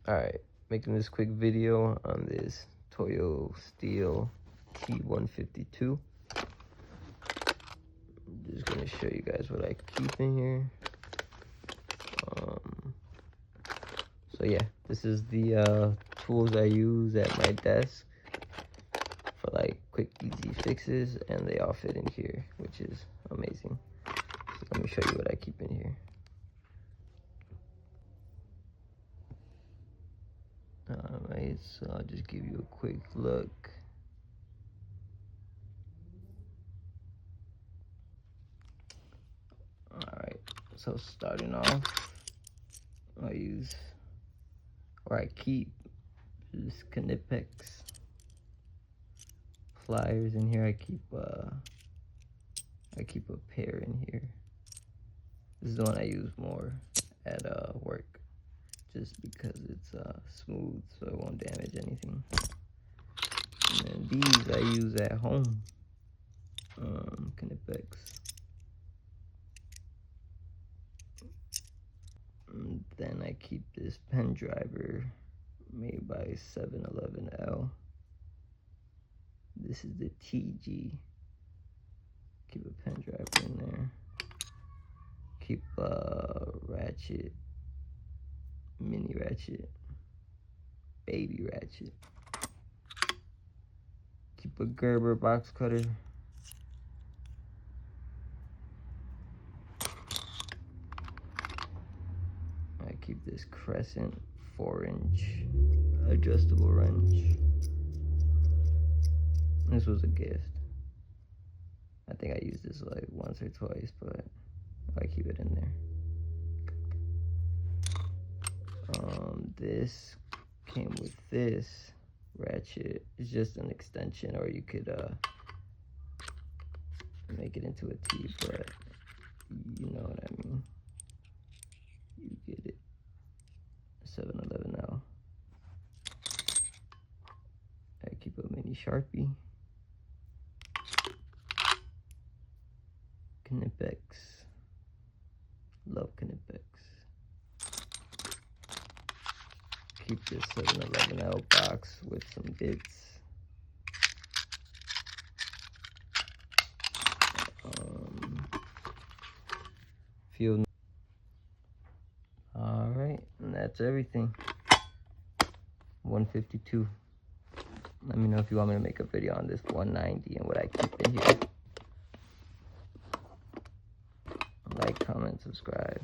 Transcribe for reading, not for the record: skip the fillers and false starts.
Alright, making this quick video on this Toyo steel T-152. I'm just gonna show you guys what I keep in here. So yeah, this is the tools I use at my desk for like quick, easy fixes, and they all fit in here, which is amazing. So let me show you what I keep in here. Alright, so I'll just give you a quick look. Alright, so starting off, I keep this Knipex pliers in here. I keep a pair in here. This is the one I use more at work, just because it's smooth, so it won't damage anything. And then these I use at home. Knipex. And then I keep this pen driver made by 711L. This is the TG. Keep a pen driver in there. Keep a ratchet, mini ratchet, baby ratchet. Keep a Gerber box cutter. I keep this Crescent 4-inch adjustable wrench. This was a gift. I think I used this like once or twice, but I keep it in there. This came with this ratchet. It's just an extension, or you could make it into a T, but you know what I mean. You get it. 711L. I keep a mini Sharpie. Knipex. Love Knipex. Keep this 711L box with some bits. Alright, and that's everything. 152. Let me know if you want me to make a video on this 190 and what I keep in here. Like, comment, subscribe.